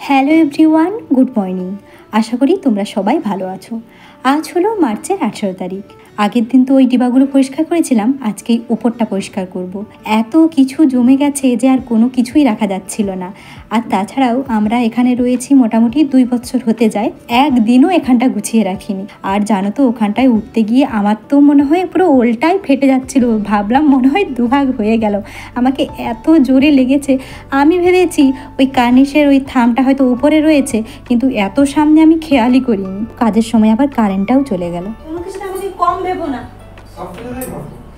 Hello everyone, good morning. আশা করি তোমরা সবাই ভালো আছো। আজ হলো মার্চের 18 তারিখ। আগের দিন তো ওই ডিবাগুলো পরিষ্কার করেছিলাম, আজকেই উপরটা পরিষ্কার করব। এত কিছু জমে গেছে যে আর কোনো কিছুই রাখা যাচ্ছিল না। আর তাছাড়াও আমরা এখানে রয়েছি মোটামুটি 2 বছর হতে যায়, একদিনও এখানটা গুছিয়ে রাখিনি। আর জানো তো, ওখানটায় উঠতে গিয়ে আমার তো মনে হয় পুরো ওলটাই ফেটে যাচ্ছিল। ভাবলাম মনে হয় দুভাগ হয়ে গেল, আমাকে এত জোরে লেগেছে। আমি ভেবেছি ওই কার্নিশের ওই থামটা হয়তো উপরে রয়েছে, কিন্তু এত সামনে আমি খেয়ালই করিনি। কাজের সময় আবার কারেন্টটাও চলে গেল। কম ভেবো না।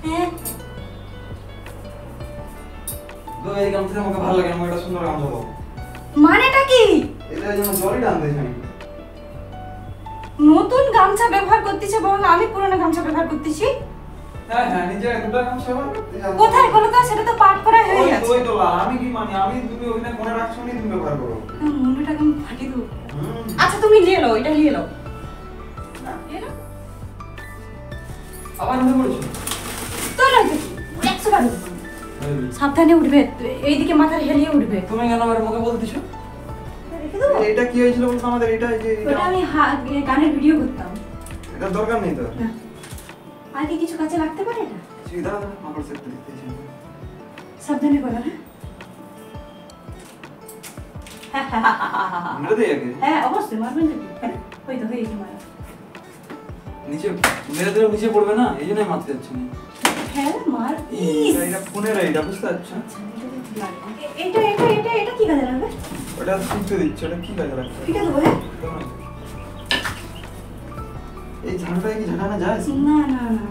হ্যাঁ, এই গামছাটা আমাকে ভালো লাগে, আমার এটা সুন্দর গামছা দাও। মানেটা কি? এটা যেন জলই টানতেছে আমি। নতুন গামছা ব্যবহার করতেছে বল, আমি পুরনো গামছা ব্যবহার করতেছি। হ্যাঁ হ্যাঁ, নিজে দুটো গামছা ব্যবহার করতে যাও। কোথায় বলো তো, সেটা তো পাট করা হয়ে গেছে। ওই তো আমি কি মানি, আমি তুমি ওখানে কোণে রাখছো নি, তুমি ব্যবহার করো। মুন্ডুটাকে আমি ফাটিয়ে দেবো। আচ্ছা তুমি নিয়ে নাও, এটা নিয়ে নাও। না নিয়ে নাও। আবার মনে পড়ছে তো না, 100 বার উঠবে। সাবধানে উঠবে, এইদিকে মাথার হেলিয়ে উঠবে। তুমি কেন আমার মুখে বলতেছো? রেখে দেবো। এটা কি হয়েছিল বলতো আমাদের? এটা যে ওটা আমি গানের ভিডিও করতাম। এটা দরকার নেই তো। না, আর কি কিছু কাছে লাগতে পারে না? সিধা আমার সেটা দিতেছি। সাবধানে করো। হ্যাঁ মেরে দেই আগে। হ্যাঁ অবশ্যই মারবেন নাকি? ওই তো হয়েছে মারা। নিচে মেরে দিলে নিচে পড়বে না, এই জন্যই মারতে যাচ্ছি না। হ্যাঁ মার। এটা ফোনের এটা বুঝতে পারছো? এটা এটা এটা এটা কি কাজে লাগবে? ওটা শিখতে দিচ্ছে, ওটা কি কাজে লাগবে? ঠিক আছে হ্যাঁ। এই ঝাড়টায় কি ঝাড়ানো যায়? না না না।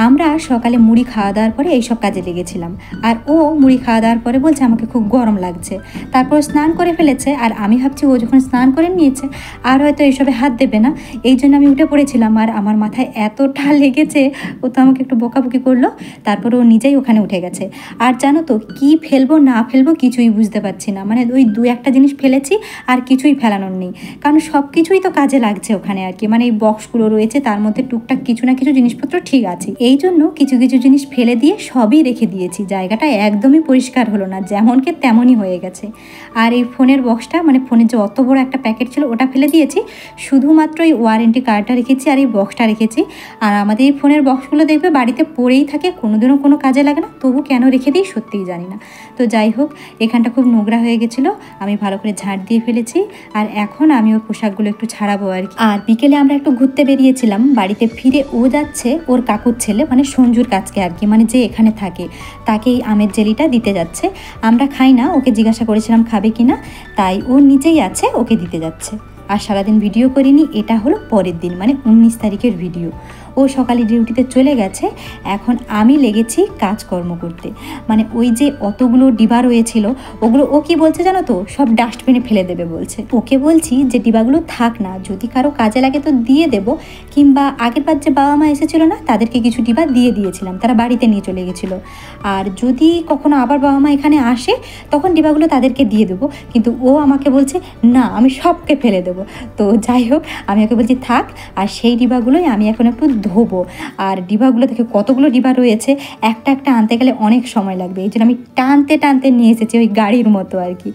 আমরা সকালে মুড়ি খাওয়া দাওয়ার পরে এইসব কাজে লেগেছিলাম, আর ও মুড়ি খাওয়া দাওয়ার পরে বলছে আমাকে খুব গরম লাগছে। তারপর স্নান করে ফেলেছে, আর আমি ভাবছি ও যখন স্নান করে নিয়েছে আর হয়তো এইসবে হাত দেবে না, এই জন্য আমি উঠে পড়েছিলাম। আর আমার মাথায় এতটা লেগেছে, ও তো আমাকে একটু বকাবকি করলো। তারপর ও নিজেই ওখানে উঠে গেছে। আর জানো তো, কি ফেলবো না ফেলবো কিছুই বুঝতে পারছি না। মানে ওই 2-1টা জিনিস ফেলেছি, আর কিছুই ফেলানোর নেই, কারণ সব কিছুই তো কাজে লাগছে ওখানে আর কি। মানে এই বক্সগুলো রয়েছে, তার মধ্যে টুকটাক কিছু না কিছু জিনিসপত্র ঠিক আছে। এই জন্য কিছু কিছু জিনিস ফেলে দিয়ে সবই রেখে দিয়েছি। জায়গাটা একদমই পরিষ্কার হলো না, যেমনকে তেমনই হয়ে গেছে। আর এই ফোনের বক্সটা, মানে ফোনের যে অত বড় একটা প্যাকেট ছিল, ওটা ফেলে দিয়েছি। শুধুমাত্র এই ওয়ারেন্টি কার্ডটা রেখেছি আর এই বক্সটা রেখেছি। আর আমাদের এই ফোনের বক্সগুলো দেখবে বাড়িতে পড়েই থাকে, কোনোদিনও কোনো কাজে লাগে না, তবু কেন রেখে দিই সত্যিই জানি না। তো যাই হোক, এখানটা খুব নোংরা হয়ে গেছিলো, আমি ভালো করে ঝাঁট দিয়ে ফেলেছি। আর এখন আমি ওর পোশাকগুলো একটু ছাড়াবো আর কি। আর বিকেলে আমরা একটু ঘুরতে বেরিয়েছিলাম। বাড়িতে ফিরে ও যাচ্ছে ওর কাকুর ছেলে, মানে সঞ্জুর কাছকে আর কি, মানে যে এখানে থাকে, তাকে এই আমের জেলিটা দিতে যাচ্ছে। আমরা খাই না, ওকে জিজ্ঞাসা করেছিলাম খাবে কিনা, তাই ও নিজেই আছে, ওকে দিতে যাচ্ছে। আর সারাদিন ভিডিও করিনি, এটা হলো পরের দিন, মানে 19 তারিখের ভিডিও। ও সকালে ডিউটিতে চলে গেছে, এখন আমি লেগেছি কাজকর্ম করতে। মানে ওই যে অতগুলো ডিবা রয়েছিল, ওগুলো ও কি বলছে জানো তো, সব ডাস্টবিনে ফেলে দেবে বলছে। ওকে বলছি যে ডিবাগুলো থাক না, যদি কারো কাজে লাগে তো দিয়ে দেবো, কিংবা আগের বার যে বাবা মা এসেছিল না, তাদেরকে কিছু ডিবা দিয়ে দিয়েছিলাম, তারা বাড়িতে নিয়ে চলে গেছিলো। আর যদি কখনো আবার বাবা মা এখানে আসে, তখন ডিবাগুলো তাদেরকে দিয়ে দেবো। কিন্তু ও আমাকে বলছে না, আমি সবকে ফেলে দেবো। তো যাই হোক, আমি ওকে বলছি থাক, আর সেই ডিবাগুলোই আমি এখন একটু ধোবো। আর ডিবাগুলো থেকে কতগুলো ডিবা রয়েছে, একটা একটা আনতে গেলে অনেক সময় লাগবে, এই জন্য আমি টানতে টানতে নিয়ে এসেছি ওই গাড়ির মতো আর কি।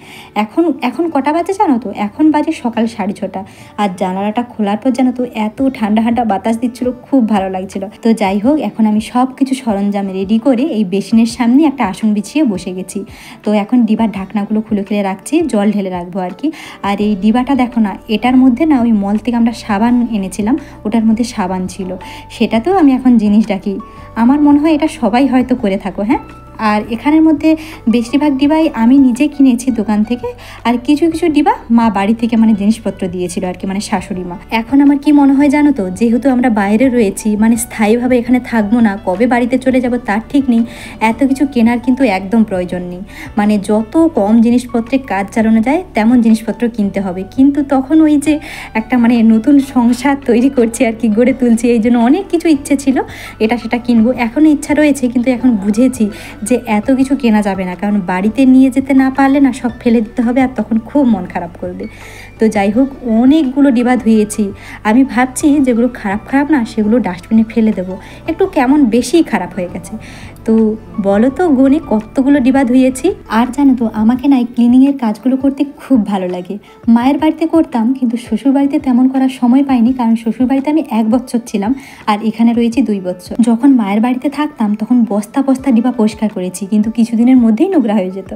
এখন কটা বাজে জানো তো? এখন বাজে সকাল 6:30। আর জানালাটা খোলার পর জানো তো, এত ঠান্ডা ঠান্ডা বাতাস দিচ্ছিলো, খুব ভালো লাগছিল। তো যাই হোক, এখন আমি সব কিছু সরঞ্জাম রেডি করে এই বেসিনের সামনে একটা আসন বিছিয়ে বসে গেছি। তো এখন ডিবার ঢাকনাগুলো খুলে খুলে রাখছি, জল ঢেলে রাখবো আর কি। আর এই ডিবাটা দেখো না, এটার মধ্যে না ওই মল থেকে আমরা সাবান এনেছিলাম, ওটার মধ্যে সাবান ছিল, সেটাতেও আমি এখন জিনিস রাখি। আমার মনে হয় এটা সবাই হয়তো করে থাকো। হ্যাঁ, আর এখানের মধ্যে বেশিরভাগ ডিবাই আমি নিজে কিনেছি দোকান থেকে, আর কিছু কিছু ডিবা মা বাড়ি থেকে মানে জিনিসপত্র দিয়েছিল আর কি, মানে শাশুড়ি মা। এখন আমার কি মনে হয় জানো তো, যেহেতু আমরা বাইরে রয়েছি, মানে স্থায়ীভাবে এখানে থাকবো না, কবে বাড়িতে চলে যাব তার ঠিক নেই, এত কিছু কেনার কিন্তু একদম প্রয়োজন নেই। মানে যত কম জিনিসপত্রে কাজ চালানো যায় তেমন জিনিসপত্র কিনতে হবে। কিন্তু তখন ওই যে একটা মানে নতুন সংসার তৈরি করছি আর কি, গড়ে তুলছি, এই জন্য অনেক কিছু ইচ্ছে ছিল, এটা সেটা কিনবো, এখনও ইচ্ছা রয়েছে। কিন্তু এখন বুঝেছি যে এত কিছু কেনা যাবে না, কারণ বাড়িতে নিয়ে যেতে না পারলে না সব ফেলে দিতে হবে, আর তখন খুব মন খারাপ করবে। তো যাই হোক, অনেকগুলো ডিবা ধুয়েছি। আমি ভাবছি যেগুলো খারাপ খারাপ না সেগুলো ডাস্টবিনে ফেলে দেবো, একটু কেমন বেশিই খারাপ হয়ে গেছে। তো বলো তো গুনে কতগুলো ডিবা ধুয়েছি। আর জানো তো, আমাকে না এই ক্লিনিংয়ের কাজগুলো করতে খুব ভালো লাগে। মায়ের বাড়িতে করতাম, কিন্তু শ্বশুর বাড়িতে তেমন করার সময় পাইনি, কারণ শ্বশুর বাড়িতে আমি 1 বছর ছিলাম আর এখানে রয়েছি 2 বছর। যখন মায়ের বাড়িতে থাকতাম তখন বস্তা বস্তা ডিবা পরিষ্কার করেছি, কিন্তু কিছুদিনের মধ্যেই নোংরা হয়ে যেত।